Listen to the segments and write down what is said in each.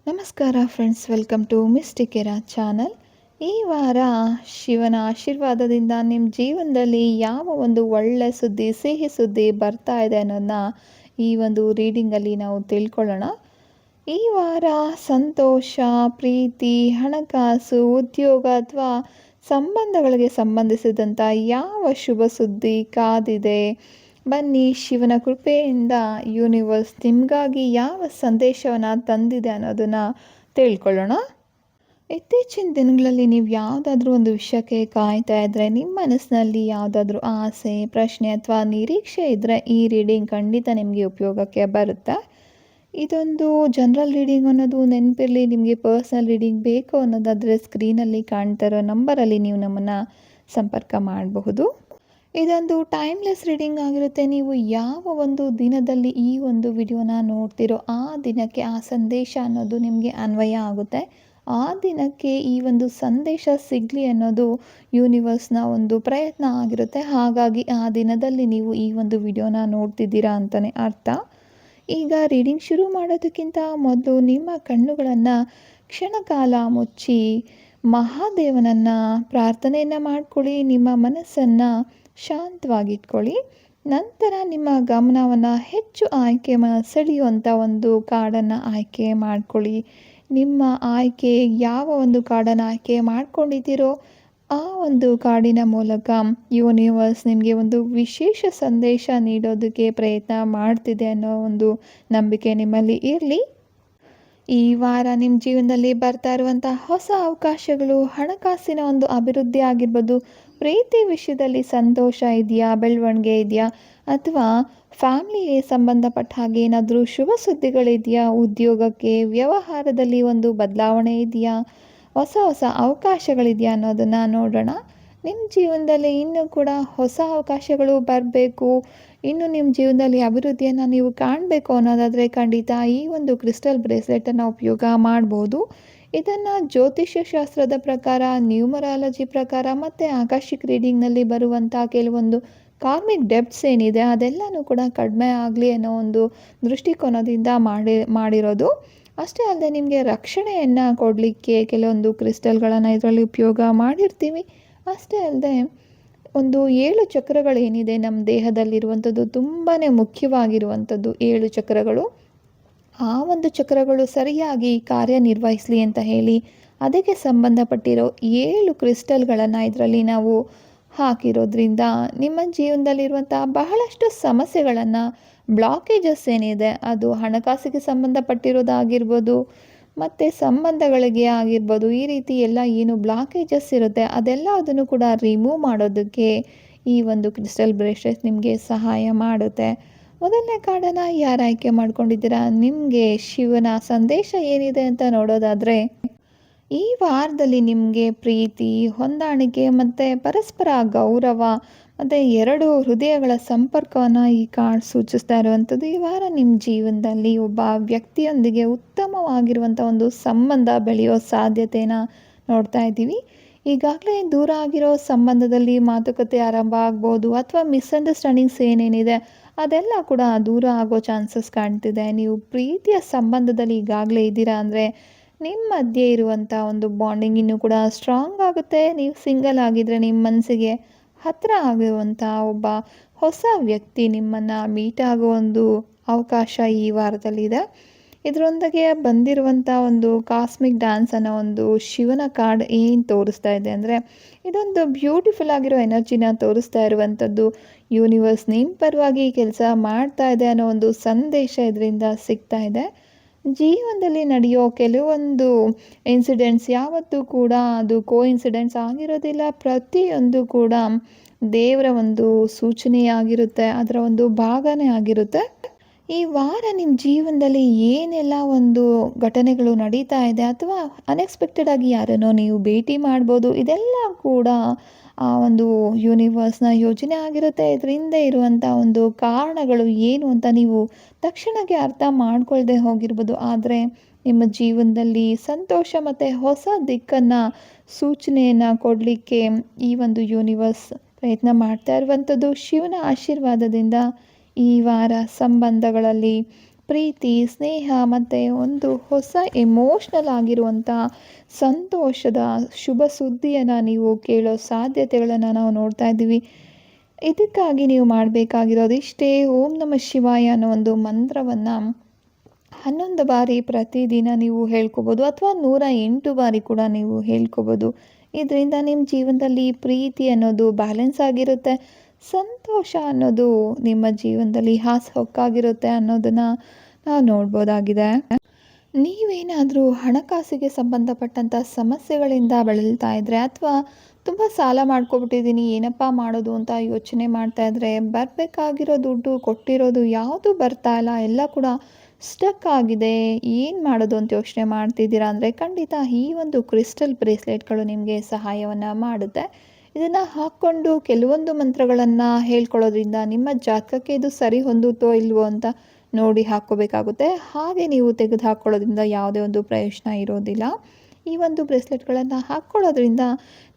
ನಮಸ್ಕಾರ friends, welcome to ಮಿಸ್ಟಿಕೆರಾ channel. ಈ ವಾರ ಶಿವನ ಆಶೀರ್ವಾದದಿಂದ ನಿಮ್ಮ ಜೀವನದಲ್ಲಿ ಯಾವ ಒಂದು ಒಳ್ಳೆ ಸುದ್ದಿ, ಸಿಹಿ ಸುದ್ದಿ ಬರ್ತಾ ಇದೆ ಅನ್ನೋದನ್ನ ಈ ಒಂದು ರೀಡಿಂಗಲ್ಲಿ ನಾವು ತಿಳ್ಕೊಳ್ಳೋಣ. ಈ ವಾರ ಸಂತೋಷ, ಪ್ರೀತಿ, ಹಣಕಾಸು, ಉದ್ಯೋಗ ಅಥವಾ ಸಂಬಂಧಗಳಿಗೆ ಸಂಬಂಧಿಸಿದಂಥ ಯಾವ ಶುಭ ಸುದ್ದಿ ಕಾದಿದೆ? ಬನ್ನಿ, ಶಿವನ ಕೃಪೆಯಿಂದ ಯೂನಿವರ್ಸ್ ನಿಮಗಾಗಿ ಯಾವ ಸಂದೇಶವನ್ನು ತಂದಿದೆ ಅನ್ನೋದನ್ನು ತಿಳ್ಕೊಳ್ಳೋಣ. ಇತ್ತೀಚಿನ ದಿನಗಳಲ್ಲಿ ನೀವು ಯಾವುದಾದ್ರೂ ಒಂದು ವಿಷಯಕ್ಕೆ ಕಾಯ್ತಾ ಇದ್ದರೆ, ನಿಮ್ಮ ಮನಸ್ಸಿನಲ್ಲಿ ಯಾವುದಾದ್ರೂ ಆಸೆ, ಪ್ರಶ್ನೆ ಅಥವಾ ನಿರೀಕ್ಷೆ ಇದ್ದರೆ ಈ ರೀಡಿಂಗ್ ಖಂಡಿತ ನಿಮಗೆ ಉಪಯೋಗಕ್ಕೆ ಬರುತ್ತೆ. ಇದೊಂದು ಜನರಲ್ ರೀಡಿಂಗ್ ಅನ್ನೋದು ನೆನಪಿರಲಿ. ನಿಮಗೆ ಪರ್ಸ್ನಲ್ ರೀಡಿಂಗ್ ಬೇಕು ಅನ್ನೋದಾದರೆ ಸ್ಕ್ರೀನಲ್ಲಿ ಕಾಣ್ತಾ ಇರೋ ನಂಬರಲ್ಲಿ ನೀವು ನಮ್ಮನ್ನು ಸಂಪರ್ಕ ಮಾಡಬಹುದು. ಇದೊಂದು ಟೈಮ್ಲೆಸ್ ರೀಡಿಂಗ್ ಆಗಿರುತ್ತೆ. ನೀವು ಯಾವ ಒಂದು ದಿನದಲ್ಲಿ ಈ ಒಂದು ವಿಡಿಯೋನ ನೋಡ್ತಿರೋ ಆ ದಿನಕ್ಕೆ ಆ ಸಂದೇಶ ಅನ್ನೋದು ನಿಮಗೆ ಅನ್ವಯ ಆಗುತ್ತೆ. ಆ ದಿನಕ್ಕೆ ಈ ಒಂದು ಸಂದೇಶ ಸಿಗಲಿ ಅನ್ನೋದು ಯೂನಿವರ್ಸ್ನ ಒಂದು ಪ್ರಯತ್ನ ಆಗಿರುತ್ತೆ. ಹಾಗಾಗಿ ಆ ದಿನದಲ್ಲಿ ನೀವು ಈ ಒಂದು ವಿಡಿಯೋನ ನೋಡ್ತಿದ್ದೀರಾ ಅಂತಲೇ ಅರ್ಥ. ಈಗ ರೀಡಿಂಗ್ ಶುರು ಮಾಡೋದಕ್ಕಿಂತ ಮೊದಲು ನಿಮ್ಮ ಕಣ್ಣುಗಳನ್ನು ಕ್ಷಣಕಾಲ ಮುಚ್ಚಿ ಮಹಾದೇವನನ್ನು ಪ್ರಾರ್ಥನೆಯನ್ನು ಮಾಡ್ಕೊಳ್ಳಿ. ನಿಮ್ಮ ಮನಸ್ಸನ್ನು ಶಾಂತವಾಗಿಟ್ಕೊಳ್ಳಿ. ನಂತರ ನಿಮ್ಮ ಗಮನವನ್ನು ಹೆಚ್ಚು ಸೆಳೆಯುವಂಥ ಒಂದು ಕಾಡನ್ನು ಆಯ್ಕೆ ಮಾಡ್ಕೊಳ್ಳಿ. ನಿಮ್ಮ ಆಯ್ಕೆ ಯಾವ ಒಂದು ಕಾಡನ್ನು ಆಯ್ಕೆ ಮಾಡ್ಕೊಂಡಿದ್ದೀರೋ ಆ ಒಂದು ಕಾಡಿನ ಮೂಲಕ ಯೂನಿವರ್ಸ್ ನಿಮಗೆ ಒಂದು ವಿಶೇಷ ಸಂದೇಶ ನೀಡೋದಕ್ಕೆ ಪ್ರಯತ್ನ ಮಾಡ್ತಿದೆ ಅನ್ನೋ ಒಂದು ನಂಬಿಕೆ ನಿಮ್ಮಲ್ಲಿ ಇರಲಿ. ಈ ವಾರ ನಿಮ್ಮ ಜೀವನದಲ್ಲಿ ಬರ್ತಾ ಇರುವಂಥ ಹೊಸ ಅವಕಾಶಗಳು, ಹಣಕಾಸಿನ ಒಂದು ಅಭಿವೃದ್ಧಿ ಆಗಿರ್ಬೋದು, ಪ್ರೀತಿ ವಿಷಯದಲ್ಲಿ ಸಂತೋಷ ಇದೆಯಾ, ಬೆಳವಣಿಗೆ ಇದೆಯಾ, ಅಥವಾ ಫ್ಯಾಮಿಲಿಗೆ ಸಂಬಂಧಪಟ್ಟ ಹಾಗೆ ಏನಾದರೂ ಶುಭ ಸುದ್ದಿಗಳಿದೆಯಾ, ಉದ್ಯೋಗಕ್ಕೆ, ವ್ಯವಹಾರದಲ್ಲಿ ಒಂದು ಬದಲಾವಣೆ ಇದೆಯಾ, ಹೊಸ ಹೊಸ ಅವಕಾಶಗಳಿದೆಯಾ ಅನ್ನೋದನ್ನು ನೋಡೋಣ. ನಿಮ್ಮ ಜೀವನದಲ್ಲಿ ಇನ್ನೂ ಕೂಡ ಹೊಸ ಅವಕಾಶಗಳು ಬರಬೇಕು, ಇನ್ನು ನಿಮ್ಮ ಜೀವನದಲ್ಲಿ ಅಭಿವೃದ್ಧಿಯನ್ನು ನೀವು ಕಾಣಬೇಕು ಅನ್ನೋದಾದರೆ ಖಂಡಿತ ಈ ಒಂದು ಕ್ರಿಸ್ಟಲ್ ಬ್ರೇಸ್ಲೆಟನ್ನು ಉಪಯೋಗ ಮಾಡ್ಬೋದು. ಇದನ್ನು ಜ್ಯೋತಿಷ್ಯ ಶಾಸ್ತ್ರದ ಪ್ರಕಾರ, ನ್ಯೂಮರಾಲಜಿ ಪ್ರಕಾರ ಮತ್ತು ಆಕಾಶಿಕ್ ರೀಡಿಂಗ್ನಲ್ಲಿ ಬರುವಂಥ ಕೆಲವೊಂದು ಕಾರ್ಮಿಕ್ ಡೆಪ್ಟ್ಸ್ ಏನಿದೆ ಅದೆಲ್ಲನೂ ಕೂಡ ಕಡಿಮೆ ಆಗಲಿ ಅನ್ನೋ ಒಂದು ದೃಷ್ಟಿಕೋನದಿಂದ ಮಾಡಿರೋದು. ಅಷ್ಟೇ ಅಲ್ಲದೆ ನಿಮಗೆ ರಕ್ಷಣೆಯನ್ನು ಕೊಡಲಿಕ್ಕೆ ಕೆಲವೊಂದು ಕ್ರಿಸ್ಟಲ್ಗಳನ್ನು ಇದರಲ್ಲಿ ಉಪಯೋಗ ಮಾಡಿರ್ತೀವಿ. ಅಷ್ಟೇ ಅಲ್ಲದೆ ಒಂದು 7 ಚಕ್ರಗಳೇನಿದೆ ನಮ್ಮ ದೇಹದಲ್ಲಿರುವಂಥದ್ದು, ತುಂಬಾ ಮುಖ್ಯವಾಗಿರುವಂಥದ್ದು 7 ಚಕ್ರಗಳು. ಆ ಒಂದು ಚಕ್ರಗಳು ಸರಿಯಾಗಿ ಕಾರ್ಯನಿರ್ವಹಿಸಲಿ ಅಂತ ಹೇಳಿ ಅದಕ್ಕೆ ಸಂಬಂಧಪಟ್ಟಿರೋ 7 ಕ್ರಿಸ್ಟಲ್ಗಳನ್ನು ಇದರಲ್ಲಿ ನಾವು ಹಾಕಿರೋದ್ರಿಂದ ನಿಮ್ಮ ಜೀವನದಲ್ಲಿರುವಂಥ ಬಹಳಷ್ಟು ಸಮಸ್ಯೆಗಳನ್ನು, ಬ್ಲಾಕೇಜಸ್ ಏನಿದೆ ಅದು ಹಣಕಾಸಿಗೆ ಸಂಬಂಧಪಟ್ಟಿರೋದಾಗಿರ್ಬೋದು ಮತ್ತು ಸಂಬಂಧಗಳಿಗೆ ಆಗಿರ್ಬೋದು, ಈ ರೀತಿ ಎಲ್ಲ ಏನು ಬ್ಲಾಕೇಜಸ್ ಇರುತ್ತೆ ಅದೆಲ್ಲ ಅದನ್ನು ಕೂಡ ರಿಮೂವ್ ಮಾಡೋದಕ್ಕೆ ಈ ಒಂದು ಕ್ರಿಸ್ಟಲ್ ಬ್ರೇಸ್ಲೆಟ್ ನಿಮಗೆ ಸಹಾಯ ಮಾಡುತ್ತೆ. ಮೊದಲನೇ ಕಾರ್ಡನ್ನು ಯಾರು ಆಯ್ಕೆ ಮಾಡ್ಕೊಂಡಿದ್ದೀರಾ? ನಿಮಗೆ ಶಿವನ ಸಂದೇಶ ಏನಿದೆ ಅಂತ ನೋಡೋದಾದರೆ, ಈ ವಾರದಲ್ಲಿ ನಿಮಗೆ ಪ್ರೀತಿ, ಹೊಂದಾಣಿಕೆ ಮತ್ತು ಪರಸ್ಪರ ಗೌರವ ಮತ್ತು 2 ಹೃದಯಗಳ ಸಂಪರ್ಕವನ್ನು ಈ ಕಾರ್ಡ್ ಸೂಚಿಸ್ತಾ ಇರುವಂಥದ್ದು. ಈ ವಾರ ನಿಮ್ಮ ಜೀವನದಲ್ಲಿ ಒಬ್ಬ ವ್ಯಕ್ತಿಯೊಂದಿಗೆ ಉತ್ತಮವಾಗಿರುವಂಥ ಒಂದು ಸಂಬಂಧ ಬೆಳೆಯೋ ಸಾಧ್ಯತೆನ ನೋಡ್ತಾ ಇದ್ದೀವಿ. ಈಗಾಗಲೇ ದೂರ ಆಗಿರೋ ಸಂಬಂಧದಲ್ಲಿ ಮಾತುಕತೆ ಆರಂಭ ಆಗ್ಬೋದು, ಅಥವಾ ಮಿಸ್ಅಂಡರ್ಸ್ಟ್ಯಾಂಡಿಂಗ್ಸ್ ಏನೇನಿದೆ ಅದೆಲ್ಲ ಕೂಡ ದೂರ ಆಗೋ ಚಾನ್ಸಸ್ ಕಾಣ್ತಿದೆ. ನೀವು ಪ್ರೀತಿಯ ಸಂಬಂಧದಲ್ಲಿ ಈಗಾಗಲೇ ಇದ್ದೀರಾ ಅಂದರೆ ನಿಮ್ಮ ಮಧ್ಯೆ ಇರುವಂಥ ಒಂದು ಬಾಂಡಿಂಗ್ ಇನ್ನೂ ಕೂಡ ಸ್ಟ್ರಾಂಗ್ ಆಗುತ್ತೆ. ನೀವು ಸಿಂಗಲ್ ಆಗಿದ್ದರೆ ನಿಮ್ಮ ಮನಸ್ಸಿಗೆ ಹತ್ತಿರ ಆಗಿರುವಂಥ ಒಬ್ಬ ಹೊಸ ವ್ಯಕ್ತಿ ನಿಮ್ಮನ್ನು ಮೀಟ್ ಆಗೋ ಒಂದು ಅವಕಾಶ ಈ ವಾರದಲ್ಲಿದೆ. ಇದರೊಂದಿಗೆ ಬಂದಿರುವಂಥ ಒಂದು ಕಾಸ್ಮಿಕ್ ಡ್ಯಾನ್ಸ್ ಅನ್ನೋ ಒಂದು ಶಿವನ ಕಾರ್ಡ್ ಏನು ತೋರಿಸ್ತಾ ಇದೆ ಅಂದರೆ, ಇದೊಂದು ಬ್ಯೂಟಿಫುಲ್ ಆಗಿರೋ ಎನರ್ಜಿನ ತೋರಿಸ್ತಾ ಇರುವಂಥದ್ದು. ಯೂನಿವರ್ಸ್ ನಿಮ್ಮ ಪರವಾಗಿ ಕೆಲಸ ಮಾಡ್ತಾ ಇದೆ ಅನ್ನೋ ಒಂದು ಸಂದೇಶ ಇದರಿಂದ ಸಿಗ್ತಾ ಇದೆ. ಜೀವನದಲ್ಲಿ ನಡೆಯೋ ಕೆಲವೊಂದು ಇನ್ಸಿಡೆಂಟ್ಸ್ ಯಾವತ್ತೂ ಕೂಡ ಅದು ಇನ್ಸಿಡೆಂಟ್ಸ್ ಆಗಿರೋದಿಲ್ಲ. ಪ್ರತಿಯೊಂದು ಕೂಡ ದೇವರ ಒಂದು ಸೂಚನೆಯಾಗಿರುತ್ತೆ, ಅದರ ಒಂದು ಭಾಗನೇ ಆಗಿರುತ್ತೆ. ಈ ವಾರ ನಿಮ್ಮ ಜೀವನದಲ್ಲಿ ಏನೆಲ್ಲ ಒಂದು ಘಟನೆಗಳು ನಡೀತಾ ಇದೆ, ಅಥವಾ ಅನ್ಎಕ್ಸ್ಪೆಕ್ಟೆಡ್ ಆಗಿ ಯಾರನ್ನೋ ನೀವು ಭೇಟಿ ಮಾಡ್ಬೋದು, ಇದೆಲ್ಲ ಕೂಡ ಆ ಒಂದು ಯೂನಿವರ್ಸ್ನ ಯೋಜನೆ ಆಗಿರುತ್ತೆ. ಇದರಿಂದ ಇರುವಂಥ ಒಂದು ಕಾರಣಗಳು ಏನು ಅಂತ ನೀವು ತಕ್ಷಣಕ್ಕೆ ಅರ್ಥ ಮಾಡ್ಕೊಳ್ದೆ ಹೋಗಿರ್ಬೋದು. ಆದರೆ ನಿಮ್ಮ ಜೀವನದಲ್ಲಿ ಸಂತೋಷ ಮತ್ತು ಹೊಸ ದಿಕ್ಕನ್ನು, ಸೂಚನೆಯನ್ನು ಕೊಡಲಿಕ್ಕೆ ಈ ಒಂದು ಯೂನಿವರ್ಸ್ ಪ್ರಯತ್ನ ಮಾಡ್ತಾ ಇರುವಂಥದ್ದು. ಶಿವನ ಆಶೀರ್ವಾದದಿಂದ ಈ ವಾರ ಸಂಬಂಧಗಳಲ್ಲಿ ಪ್ರೀತಿ, ಸ್ನೇಹ ಮತ್ತು ಒಂದು ಹೊಸ ಎಮೋಷ್ನಲ್ ಆಗಿರುವಂಥ ಸಂತೋಷದ ಶುಭ ಸುದ್ದಿಯನ್ನು ನೀವು ಕೇಳೋ ಸಾಧ್ಯತೆಗಳನ್ನು ನಾವು ನೋಡ್ತಾ ಇದ್ದೀವಿ. ಇದಕ್ಕಾಗಿ ನೀವು ಮಾಡಬೇಕಾಗಿರೋದು ಇಷ್ಟೇ: ಓಂ ನಮಃ ಶಿವಾಯ ಅನ್ನೋ ಒಂದು ಮಂತ್ರವನ್ನು 11 ಬಾರಿ ಪ್ರತಿದಿನ ನೀವು ಹೇಳ್ಕೊಬೋದು, ಅಥವಾ 108 ಬಾರಿ ಕೂಡ ನೀವು ಹೇಳ್ಕೊಬೋದು. ಇದರಿಂದ ನಿಮ್ಮ ಜೀವನದಲ್ಲಿ ಪ್ರೀತಿ ಅನ್ನೋದು ಬ್ಯಾಲೆನ್ಸ್ ಆಗಿರುತ್ತೆ, ಸಂತೋಷ ಅನ್ನೋದು ನಿಮ್ಮ ಜೀವನದಲ್ಲಿ ಹಾಸುಹೊಕ್ಕಾಗಿರುತ್ತೆ ಅನ್ನೋದನ್ನು ನಾವು ನೋಡ್ಬೋದಾಗಿದೆ. ನೀವೇನಾದರೂ ಹಣಕಾಸಿಗೆ ಸಂಬಂಧಪಟ್ಟಂಥ ಸಮಸ್ಯೆಗಳಿಂದ ಬಳಲ್ತಾ ಇದ್ದರೆ, ಅಥವಾ ತುಂಬ ಸಾಲ ಮಾಡ್ಕೊಬಿಟ್ಟಿದ್ದೀನಿ, ಏನಪ್ಪ ಮಾಡೋದು ಅಂತ ಯೋಚನೆ ಮಾಡ್ತಾ ಇದ್ದರೆ, ಬರಬೇಕಾಗಿರೋ ದುಡ್ಡು ಕೊಟ್ಟಿರೋದು ಯಾವುದೂ ಬರ್ತಾ ಇಲ್ಲ, ಎಲ್ಲ ಕೂಡ ಸ್ಟಕ್ ಆಗಿದೆ, ಏನು ಮಾಡೋದು ಅಂತ ಯೋಚನೆ ಮಾಡ್ತಿದ್ದೀರಾ ಅಂದರೆ, ಖಂಡಿತ ಈ ಒಂದು ಕ್ರಿಸ್ಟಲ್ ಬ್ರೇಸ್ಲೆಟ್ಗಳು ನಿಮಗೆ ಸಹಾಯವನ್ನು ಮಾಡುತ್ತೆ. ಇದನ್ನು ಹಾಕ್ಕೊಂಡು ಕೆಲವೊಂದು ಮಂತ್ರಗಳನ್ನು ಹೇಳ್ಕೊಳ್ಳೋದ್ರಿಂದ ನಿಮ್ಮ ಜಾತಕಕ್ಕೆ ಇದು ಸರಿ ಹೊಂದುತ್ತೋ ಇಲ್ವೋ ಅಂತ ನೋಡಿ ಹಾಕ್ಕೋಬೇಕಾಗುತ್ತೆ. ಹಾಗೆ ನೀವು ತೆಗೆದು ಹಾಕ್ಕೊಳ್ಳೋದ್ರಿಂದ ಯಾವುದೇ ಒಂದು ಪ್ರಯೋಜನ ಇರೋದಿಲ್ಲ. ಈ ಒಂದು ಬ್ರೇಸ್ಲೆಟ್ಗಳನ್ನು ಹಾಕ್ಕೊಳ್ಳೋದ್ರಿಂದ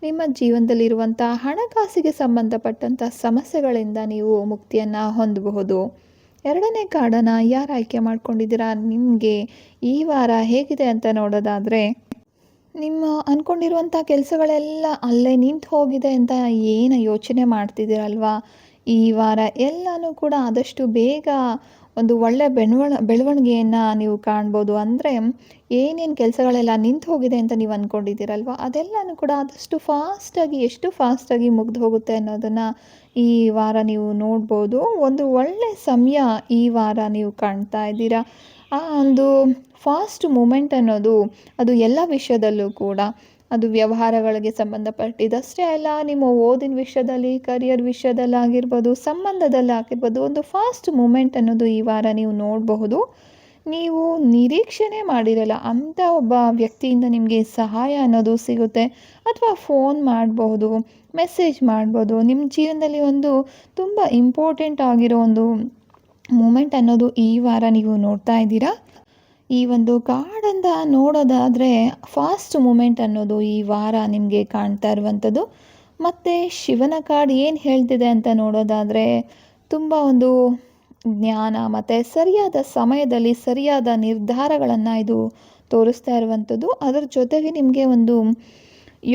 ನಿಮ್ಮ ಜೀವನದಲ್ಲಿರುವಂಥ ಹಣಕಾಸಿಗೆ ಸಂಬಂಧಪಟ್ಟಂಥ ಸಮಸ್ಯೆಗಳಿಂದ ನೀವು ಮುಕ್ತಿಯನ್ನು ಹೊಂದಬಹುದು. 2ನೇ ಕಾರ್ಡನ್ನು ಯಾರು ಆಯ್ಕೆ ಮಾಡ್ಕೊಂಡಿದ್ದೀರಾ? ನಿಮಗೆ ಈ ವಾರ ಹೇಗಿದೆ ಅಂತ ನೋಡೋದಾದರೆ, ನಿಮ್ಮ ಅಂದ್ಕೊಂಡಿರುವಂಥ ಕೆಲಸಗಳೆಲ್ಲ ಅಲ್ಲೇ ನಿಂತು ಹೋಗಿದೆ ಅಂತ ಏನು ಯೋಚನೆ ಮಾಡ್ತಿದ್ದೀರಲ್ವಾ, ಈ ವಾರ ಎಲ್ಲನೂ ಕೂಡ ಆದಷ್ಟು ಬೇಗ ಒಂದು ಒಳ್ಳೆಯ ಬೆಳವಣಿಗೆಯನ್ನು ನೀವು ಕಾಣ್ಬೋದು. ಅಂದರೆ ಏನೇನು ಕೆಲಸಗಳೆಲ್ಲ ನಿಂತು ಹೋಗಿದೆ ಅಂತ ನೀವು ಅಂದ್ಕೊಂಡಿದ್ದೀರಲ್ವ, ಅದೆಲ್ಲನೂ ಕೂಡ ಆದಷ್ಟು ಫಾಸ್ಟಾಗಿ, ಎಷ್ಟು ಫಾಸ್ಟಾಗಿ ಮುಗ್ದು ಹೋಗುತ್ತೆ ಅನ್ನೋದನ್ನು ಈ ವಾರ ನೀವು ನೋಡ್ಬೋದು. ಒಂದು ಒಳ್ಳೆಯ ಸಮಯ ಈ ವಾರ ನೀವು ಕಾಣ್ತಾ ಇದ್ದೀರಾ. ಆ ಒಂದು ಫಾಸ್ಟ್ ಮೂಮೆಂಟ್ ಅನ್ನೋದು ಅದು ಎಲ್ಲ ವಿಷಯದಲ್ಲೂ ಕೂಡ, ಅದು ವ್ಯವಹಾರಗಳಿಗೆ ಸಂಬಂಧಪಟ್ಟಿದ್ದಷ್ಟೇ ಅಲ್ಲ, ನಿಮ್ಮ ಓದಿನ ವಿಷಯದಲ್ಲಿ, ಕರಿಯರ್ ವಿಷಯದಲ್ಲಾಗಿರ್ಬೋದು, ಸಂಬಂಧದಲ್ಲಾಗಿರ್ಬೋದು, ಒಂದು ಫಾಸ್ಟ್ ಮೂಮೆಂಟ್ ಅನ್ನೋದು ಈ ವಾರ ನೀವು ನೋಡಬಹುದು. ನೀವು ನಿರೀಕ್ಷೆನೇ ಮಾಡಿರಲ್ಲ ಅಂಥ ಒಬ್ಬ ವ್ಯಕ್ತಿಯಿಂದ ನಿಮಗೆ ಸಹಾಯ ಅನ್ನೋದು ಸಿಗುತ್ತೆ, ಅಥವಾ ಫೋನ್ ಮಾಡಬಹುದು, ಮೆಸೇಜ್ ಮಾಡ್ಬೋದು. ನಿಮ್ಮ ಜೀವನದಲ್ಲಿ ಒಂದು ತುಂಬ ಇಂಪಾರ್ಟೆಂಟ್ ಆಗಿರೋ ಒಂದು ಮೂಮೆಂಟ್ ಅನ್ನೋದು ಈ ವಾರ ನೀವು ನೋಡ್ತಾ ಇದ್ದೀರಾ. ಈ ಒಂದು ಕಾರ್ಡಂದ ನೋಡೋದಾದರೆ ಫಾಸ್ಟ್ ಮೂಮೆಂಟ್ ಅನ್ನೋದು ಈ ವಾರ ನಿಮಗೆ ಕಾಣ್ತಾ ಇರುವಂಥದ್ದು. ಮತ್ತು ಶಿವನ ಕಾರ್ಡ್ ಏನು ಹೇಳ್ತಿದೆ ಅಂತ ನೋಡೋದಾದರೆ, ತುಂಬ ಒಂದು ಜ್ಞಾನ ಮತ್ತು ಸರಿಯಾದ ಸಮಯದಲ್ಲಿ ಸರಿಯಾದ ನಿರ್ಧಾರಗಳನ್ನು ಇದು ತೋರಿಸ್ತಾ ಇರುವಂಥದ್ದು. ಅದರ ಜೊತೆಗೆ ನಿಮಗೆ ಒಂದು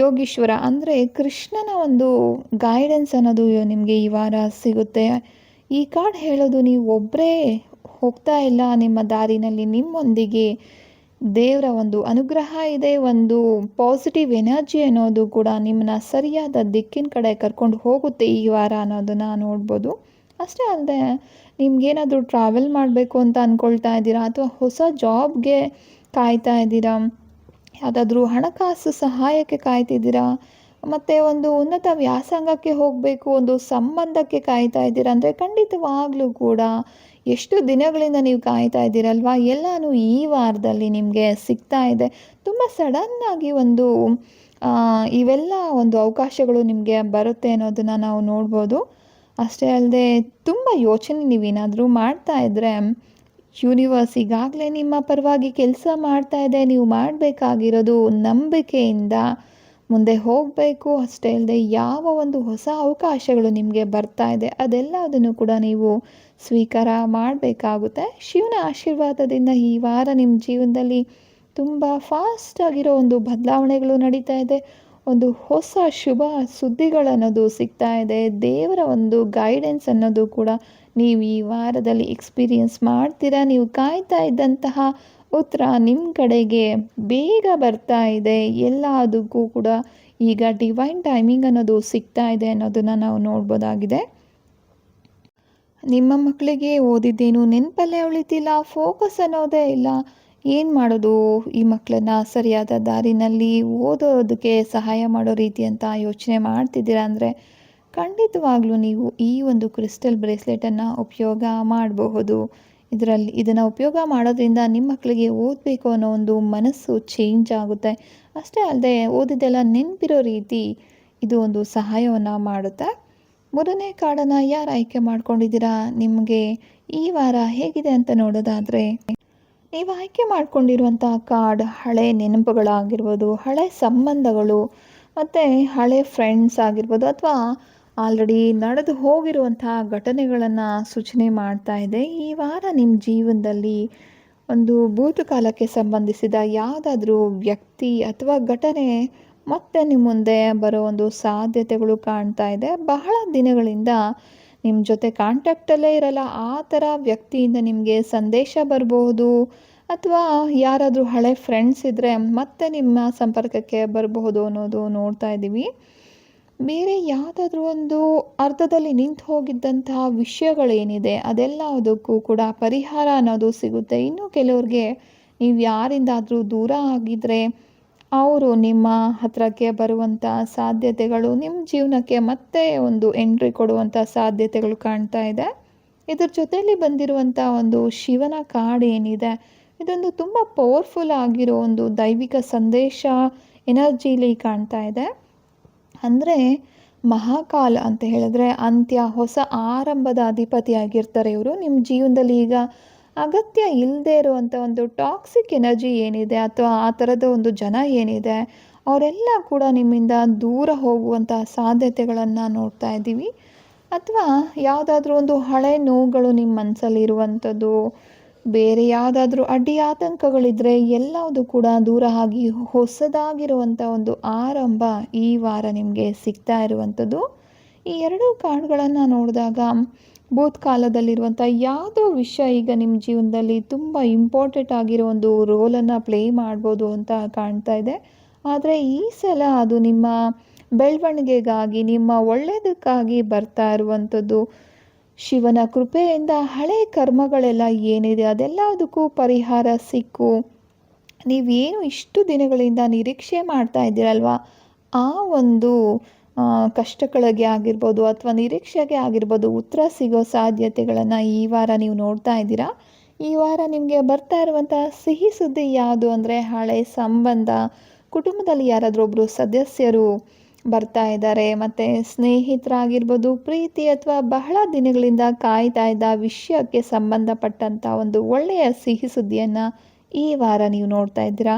ಯೋಗೀಶ್ವರ ಅಂದರೆ ಕೃಷ್ಣನ ಒಂದು ಗೈಡೆನ್ಸ್ ಅನ್ನೋದು ನಿಮಗೆ ಈ ವಾರ ಸಿಗುತ್ತೆ. ಈ ಕಾರ್ಡ್ ಹೇಳೋದು, ನೀವು ಒಬ್ಬರೇ ಹೋಗ್ತಾ ಇಲ್ಲ ನಿಮ್ಮ ದಾರಿನಲ್ಲಿ, ನಿಮ್ಮೊಂದಿಗೆ ದೇವರ ಒಂದು ಅನುಗ್ರಹ ಇದೆ, ಒಂದು ಪಾಸಿಟಿವ್ ಎನರ್ಜಿ ಅನ್ನೋದು ಕೂಡ ನಿಮ್ಮನ್ನ ಸರಿಯಾದ ದಿಕ್ಕಿನ ಕಡೆ ಕರ್ಕೊಂಡು ಹೋಗುತ್ತೆ ಈ ವಾರ ಅನ್ನೋದನ್ನು ನೋಡ್ಬೋದು. ಅಷ್ಟೇ ಅಲ್ಲದೆ, ನಿಮ್ಗೇನಾದರೂ ಟ್ರಾವೆಲ್ ಮಾಡಬೇಕು ಅಂತ ಅಂದ್ಕೊಳ್ತಾ ಇದ್ದೀರಾ, ಅಥವಾ ಹೊಸ ಜಾಬ್ಗೆ ಕಾಯ್ತಾ ಇದ್ದೀರಾ, ಯಾವುದಾದ್ರೂ ಹಣಕಾಸು ಸಹಾಯಕ್ಕೆ ಕಾಯ್ತಿದ್ದೀರಾ, ಮತ್ತು ಒಂದು ಉನ್ನತ ವ್ಯಾಸಂಗಕ್ಕೆ ಹೋಗಬೇಕು, ಒಂದು ಸಂಬಂಧಕ್ಕೆ ಕಾಯ್ತಾ ಇದ್ದೀರಾ ಅಂದರೆ, ಖಂಡಿತವಾಗ್ಲೂ ಕೂಡ ಎಷ್ಟು ದಿನಗಳಿಂದ ನೀವು ಕಾಯ್ತಾ ಇದ್ದೀರಲ್ವಾ, ಎಲ್ಲನೂ ಈ ವಾರದಲ್ಲಿ ನಿಮಗೆ ಸಿಗ್ತಾ ಇದೆ. ತುಂಬ ಸಡನ್ನಾಗಿ ಒಂದು ಇವೆಲ್ಲ ಒಂದು ಅವಕಾಶಗಳು ನಿಮಗೆ ಬರುತ್ತೆ ಅನ್ನೋದನ್ನು ನಾವು ನೋಡ್ಬೋದು. ಅಷ್ಟೇ ಅಲ್ಲದೆ, ತುಂಬ ಯೋಚನೆ ನೀವೇನಾದರೂ ಮಾಡ್ತಾ ಇದ್ದರೆ, ಯೂನಿವರ್ಸ್ ಈಗಾಗಲೇ ನಿಮ್ಮ ಪರವಾಗಿ ಕೆಲಸ ಮಾಡ್ತಾ ಇದೆ. ನೀವು ಮಾಡಬೇಕಾಗಿರೋದು ನಂಬಿಕೆಯಿಂದ ಮುಂದೆ ಹೋಗಬೇಕು. ಅಷ್ಟೇ ಅಲ್ಲದೆ, ಯಾವ ಒಂದು ಹೊಸ ಅವಕಾಶಗಳು ನಿಮಗೆ ಬರ್ತಾ ಇದೆ ಅದೆಲ್ಲದನ್ನು ಕೂಡ ನೀವು ಸ್ವೀಕಾರ ಮಾಡಬೇಕಾಗುತ್ತೆ. ಶಿವನ ಆಶೀರ್ವಾದದಿಂದ ಈ ವಾರ ನಿಮ್ಮ ಜೀವನದಲ್ಲಿ ತುಂಬ ಫಾಸ್ಟಾಗಿರೋ ಒಂದು ಬದಲಾವಣೆಗಳು ನಡೀತಾ ಇದೆ. ಒಂದು ಹೊಸ ಶುಭ ಸುದ್ದಿಗಳನ್ನೋದು ಸಿಗ್ತಾ ಇದೆ. ದೇವರ ಒಂದು ಗೈಡೆನ್ಸ್ ಅನ್ನೋದು ಕೂಡ ನೀವು ಈ ವಾರದಲ್ಲಿ ಎಕ್ಸ್ಪೀರಿಯನ್ಸ್ ಮಾಡ್ತೀರಾ. ನೀವು ಕಾಯ್ತಾ ಇದ್ದಂತಹ ಉತ್ತರ ನಿಮ್ಮ ಕಡೆಗೆ ಬೇಗ ಬರ್ತಾ ಇದೆ. ಎಲ್ಲದಕ್ಕೂ ಕೂಡ ಈಗ ಡಿವೈನ್ ಟೈಮಿಂಗ್ ಅನ್ನೋದು ಸಿಗ್ತಾ ಇದೆ ಅನ್ನೋದನ್ನು ನಾವು ನೋಡ್ಬೋದಾಗಿದೆ. ನಿಮ್ಮ ಮಕ್ಕಳಿಗೆ ಓದಿದ್ದೇನು ನೆನಪಲ್ಲೇ ಉಳಿತಿಲ್ಲ, ಫೋಕಸ್ ಅನ್ನೋದೇ ಇಲ್ಲ, ಏನು ಮಾಡೋದು ಈ ಮಕ್ಕಳನ್ನ ಸರಿಯಾದ ದಾರಿನಲ್ಲಿ ಓದೋದಕ್ಕೆ ಸಹಾಯ ಮಾಡೋ ರೀತಿ ಅಂತ ಯೋಚನೆ ಮಾಡ್ತಿದ್ದೀರಾ ಅಂದರೆ, ಖಂಡಿತವಾಗ್ಲೂ ನೀವು ಈ ಒಂದು ಕ್ರಿಸ್ಟಲ್ ಬ್ರೇಸ್ಲೆಟನ್ನು ಉಪಯೋಗ ಮಾಡಬಹುದು. ಇದನ್ನು ಉಪಯೋಗ ಮಾಡೋದ್ರಿಂದ ನಿಮ್ಮ ಮಕ್ಕಳಿಗೆ ಓದಬೇಕು ಅನ್ನೋ ಒಂದು ಮನಸ್ಸು ಚೇಂಜ್ ಆಗುತ್ತೆ. ಅಷ್ಟೇ ಅಲ್ಲದೆ, ಓದಿದ್ದೆಲ್ಲ ನೆನಪಿರೋ ರೀತಿ ಇದು ಒಂದು ಸಹಾಯವನ್ನು ಮಾಡುತ್ತೆ. 3ನೇ ಕಾರ್ಡನ್ನು ಯಾರು ಆಯ್ಕೆ ಮಾಡ್ಕೊಂಡಿದ್ದೀರಾ? ನಿಮಗೆ ಈ ವಾರ ಹೇಗಿದೆ ಅಂತ ನೋಡೋದಾದರೆ, ನೀವು ಆಯ್ಕೆ ಮಾಡ್ಕೊಂಡಿರುವಂಥ ಕಾರ್ಡ್ ಹಳೆ ನೆನಪುಗಳಾಗಿರ್ಬೋದು, ಹಳೆ ಸಂಬಂಧಗಳು ಮತ್ತು ಹಳೆ ಫ್ರೆಂಡ್ಸ್ ಆಗಿರ್ಬೋದು, ಅಥವಾ ಆಲ್ರೆಡಿ ನಡೆದು ಹೋಗಿರುವಂತಹ ಘಟನೆಗಳನ್ನು ಸೂಚನೆ ಮಾಡ್ತಾ ಇದೆ. ಈ ವಾರ ನಿಮ್ಮ ಜೀವನದಲ್ಲಿ ಒಂದು ಭೂತಕಾಲಕ್ಕೆ ಸಂಬಂಧಿಸಿದ ಯಾವುದಾದ್ರೂ ವ್ಯಕ್ತಿ ಅಥವಾ ಘಟನೆ ಮತ್ತೆ ನಿಮ್ಮ ಮುಂದೆ ಬರೋ ಒಂದು ಸಾಧ್ಯತೆಗಳು ಕಾಣ್ತಾ ಇದೆ. ಬಹಳ ದಿನಗಳಿಂದ ನಿಮ್ಮ ಜೊತೆ ಕಾಂಟ್ಯಾಕ್ಟಲ್ಲೇ ಇರಲ್ಲ, ಆ ಥರ ವ್ಯಕ್ತಿಯಿಂದ ನಿಮಗೆ ಸಂದೇಶ ಬರಬಹುದು, ಅಥವಾ ಯಾರಾದರೂ ಹಳೆ ಫ್ರೆಂಡ್ಸ್ ಇದ್ದರೆ ಮತ್ತೆ ನಿಮ್ಮ ಸಂಪರ್ಕಕ್ಕೆ ಬರಬಹುದು ಅನ್ನೋದು ನೋಡ್ತಾ ಇದ್ದೀವಿ. ಬೇರೆ ಯಾವುದಾದ್ರೂ ಒಂದು ಅರ್ಧದಲ್ಲಿ ನಿಂತು ಹೋಗಿದ್ದಂತಹ ವಿಷಯಗಳೇನಿದೆ ಅದೆಲ್ಲದಕ್ಕೂ ಕೂಡ ಪರಿಹಾರ ಅನ್ನೋದು ಸಿಗುತ್ತೆ. ಇನ್ನು ಕೆಲವ್ರಿಗೆ ನೀವು ಯಾರಿಂದಾದರೂ ದೂರ ಆಗಿದ್ದರೆ ಅವರು ನಿಮ್ಮ ಹತ್ರಕ್ಕೆ ಬರುವಂಥ ಸಾಧ್ಯತೆಗಳು, ನಿಮ್ಮ ಜೀವನಕ್ಕೆ ಮತ್ತೆ ಒಂದು ಎಂಟ್ರಿ ಕೊಡುವಂಥ ಸಾಧ್ಯತೆಗಳು ಕಾಣ್ತಾ ಇದೆ. ಇದ್ರ ಜೊತೆಯಲ್ಲಿ ಬಂದಿರುವಂಥ ಒಂದು ಶಿವನ ಕಾರ್ಡ್ ಏನಿದೆ, ಇದೊಂದು ತುಂಬ ಪವರ್ಫುಲ್ ಆಗಿರೋ ಒಂದು ದೈವಿಕ ಸಂದೇಶ ಎನರ್ಜಿಲಿ ಕಾಣ್ತಾ ಇದೆ. ಅಂದರೆ ಮಹಾಕಾಲ ಅಂತ ಹೇಳಿದ್ರೆ ಅಂತ್ಯ, ಹೊಸ ಆರಂಭದ ಅಧಿಪತಿಯಾಗಿರ್ತಾರೆ ಇವರು. ನಿಮ್ಮ ಜೀವನದಲ್ಲಿ ಈಗ ಅಗತ್ಯ ಇಲ್ಲದೆ ಇರುವಂಥ ಒಂದು ಟಾಕ್ಸಿಕ್ ಎನರ್ಜಿ ಏನಿದೆ ಅಥವಾ ಆ ಥರದ ಒಂದು ಜನ ಏನಿದೆ ಅವರೆಲ್ಲ ಕೂಡ ನಿಮ್ಮಿಂದ ದೂರ ಹೋಗುವಂಥ ಸಾಧ್ಯತೆಗಳನ್ನು ನೋಡ್ತಾ ಇದ್ದೀವಿ. ಅಥವಾ ಯಾವುದಾದ್ರೂ ಒಂದು ಹಳೆ ನೋವುಗಳು ನಿಮ್ಮ ಮನಸ್ಸಲ್ಲಿ ಇರುವಂಥದ್ದು, ಬೇರೆ ಯಾವುದಾದ್ರೂ ಅಡ್ಡಿ ಆತಂಕಗಳಿದ್ದರೆ ಎಲ್ಲವುದು ಕೂಡ ದೂರ ಆಗಿ ಹೊಸದಾಗಿರುವಂಥ ಒಂದು ಆರಂಭ ಈ ವಾರ ನಿಮಗೆ ಸಿಗ್ತಾ ಇರುವಂಥದ್ದು. ಈ ಎರಡೂ ಕಾರ್ಡ್ಗಳನ್ನು ನೋಡಿದಾಗ ಭೂತಕಾಲದಲ್ಲಿರುವಂಥ ಯಾವುದೋ ವಿಷಯ ಈಗ ನಿಮ್ಮ ಜೀವನದಲ್ಲಿ ತುಂಬ ಇಂಪಾರ್ಟೆಂಟ್ ಆಗಿರೋ ಒಂದು ರೋಲನ್ನು ಪ್ಲೇ ಮಾಡ್ಬೋದು ಅಂತ ಕಾಣ್ತಾ ಇದೆ. ಆದರೆ ಈ ಸಲ ಅದು ನಿಮ್ಮ ಬೆಳವಣಿಗೆಗಾಗಿ, ನಿಮ್ಮ ಒಳ್ಳೆಯದಕ್ಕಾಗಿ ಬರ್ತಾ ಇರುವಂಥದ್ದು. ಶಿವನ ಕೃಪೆಯಿಂದ ಹಳೆ ಕರ್ಮಗಳೆಲ್ಲ ಏನಿದೆ ಅದೆಲ್ಲದಕ್ಕೂ ಪರಿಹಾರ ಸಿಕ್ಕು ನೀವೇನು ಇಷ್ಟು ದಿನಗಳಿಂದ ನಿರೀಕ್ಷೆ ಮಾಡ್ತಾ ಇದ್ದೀರಲ್ವ, ಆ ಒಂದು ಕಷ್ಟಗಳಿಗೆ ಆಗಿರ್ಬೋದು ಅಥವಾ ನಿರೀಕ್ಷೆಗೆ ಆಗಿರ್ಬೋದು ಉತ್ತರ ಸಿಗೋ ಸಾಧ್ಯತೆಗಳನ್ನು ಈ ವಾರ ನೀವು ನೋಡ್ತಾ ಇದ್ದೀರಾ. ಈ ವಾರ ನಿಮಗೆ ಬರ್ತಾ ಇರುವಂಥ ಸಿಹಿ ಸುದ್ದಿ ಯಾವುದು ಅಂದರೆ ಹಳೆ ಸಂಬಂಧ, ಕುಟುಂಬದಲ್ಲಿ ಯಾರಾದರೂ ಒಬ್ಬರು ಸದಸ್ಯರು ಬರ್ತಾ ಇದ್ದಾರೆ, ಮತ್ತು ಸ್ನೇಹಿತರಾಗಿರ್ಬೋದು, ಪ್ರೀತಿ ಅಥವಾ ಬಹಳ ದಿನಗಳಿಂದ ಕಾಯ್ತಾ ಇದ್ದ ವಿಷಯಕ್ಕೆ ಸಂಬಂಧಪಟ್ಟಂಥ ಒಂದು ಒಳ್ಳೆಯ ಸಿಹಿ ಸುದ್ದಿಯನ್ನು ಈ ವಾರ ನೀವು ನೋಡ್ತಾ ಇದ್ದೀರಾ.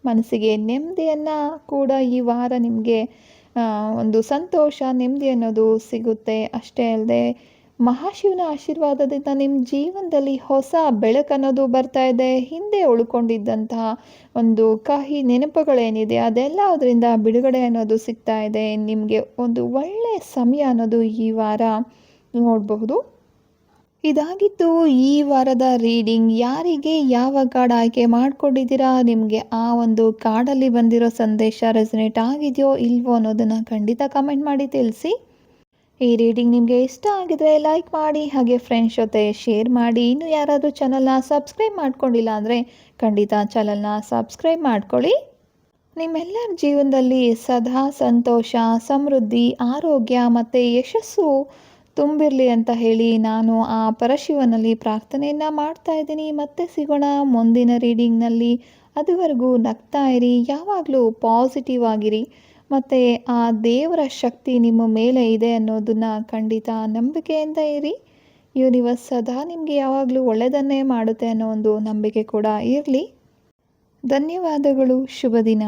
ಮನಸ್ಸಿಗೆ ನೆಮ್ಮದಿಯನ್ನು ಕೂಡ ಈ ವಾರ ನಿಮಗೆ ಒಂದು ಸಂತೋಷ, ನೆಮ್ಮದಿ ಅನ್ನೋದು ಸಿಗುತ್ತೆ. ಅಷ್ಟೇ ಅಲ್ಲದೆ ಮಹಾಶಿವನ ಆಶೀರ್ವಾದದಿಂದ ನಿಮ್ಮ ಜೀವನದಲ್ಲಿ ಹೊಸ ಬೆಳಕನ್ನೋದು ಬರ್ತಾ ಇದೆ. ಹಿಂದೆ ಉಳ್ಕೊಂಡಿದ್ದಂತಹ ಒಂದು ಕಹಿ ನೆನಪುಗಳೇನಿದೆ ಅದೆಲ್ಲ ಅದರಿಂದ ಬಿಡುಗಡೆ ಅನ್ನೋದು ಸಿಗ್ತಾ ಇದೆ. ನಿಮಗೆ ಒಂದು ಒಳ್ಳೆಯ ಸಮಯ ಅನ್ನೋದು ಈ ವಾರ ನೋಡಬಹುದು. ಇದಾಗಿತ್ತು ಈ ವಾರದ ರೀಡಿಂಗ್. ಯಾರಿಗೆ ಯಾವ ಕಾರ್ಡ್ ಆಯ್ಕೆ ಮಾಡ್ಕೊಂಡಿದ್ದೀರಾ, ನಿಮಗೆ ಆ ಒಂದು ಕಾರ್ಡಲ್ಲಿ ಬಂದಿರೋ ಸಂದೇಶ ರೆಸನೇಟ್ ಆಗಿದೆಯೋ ಇಲ್ವೋ ಅನ್ನೋದನ್ನು ಖಂಡಿತ ಕಮೆಂಟ್ ಮಾಡಿ ತಿಳಿಸಿ. ಈ ರೀಡಿಂಗ್ ನಿಮಗೆ ಇಷ್ಟ ಆಗಿದ್ರೆ ಲೈಕ್ ಮಾಡಿ, ಹಾಗೆ ಫ್ರೆಂಡ್ಸ್ ಜೊತೆ ಶೇರ್ ಮಾಡಿ. ಇನ್ನು ಯಾರಾದರೂ ಚಾನಲ್ನ ಸಬ್ಸ್ಕ್ರೈಬ್ ಮಾಡ್ಕೊಂಡಿಲ್ಲ ಅಂದರೆ ಖಂಡಿತ ಚಾನಲ್ನ ಸಬ್ಸ್ಕ್ರೈಬ್ ಮಾಡ್ಕೊಳ್ಳಿ. ನಿಮ್ಮೆಲ್ಲರ ಜೀವನದಲ್ಲಿ ಸದಾ ಸಂತೋಷ, ಸಮೃದ್ಧಿ, ಆರೋಗ್ಯ ಮತ್ತು ಯಶಸ್ಸು ತುಂಬಿರಲಿ ಅಂತ ಹೇಳಿ ನಾನು ಆ ಪರಶಿವನಲ್ಲಿ ಪ್ರಾರ್ಥನೆಯನ್ನು ಮಾಡ್ತಾ ಇದ್ದೀನಿ. ಮತ್ತೆ ಸಿಗೋಣ ಮುಂದಿನ ರೀಡಿಂಗ್ನಲ್ಲಿ. ಅದುವರೆಗೂ ನಗ್ತಾ ಇರಿ, ಯಾವಾಗಲೂ ಪಾಸಿಟಿವ್ ಆಗಿರಿ, ಮತ್ತು ಆ ದೇವರ ಶಕ್ತಿ ನಿಮ್ಮ ಮೇಲೆ ಇದೆ ಅನ್ನೋದನ್ನು ಖಂಡಿತ ನಂಬಿಕೆಯಿಂದ ಇರಿ. ಯೂನಿವರ್ಸ್ ಸದಾ ನಿಮಗೆ ಯಾವಾಗಲೂ ಒಳ್ಳೆಯದನ್ನೇ ಮಾಡುತ್ತೆ ಅನ್ನೋ ಒಂದು ನಂಬಿಕೆ ಕೂಡ ಇರಲಿ. ಧನ್ಯವಾದಗಳು. ಶುಭ ದಿನ.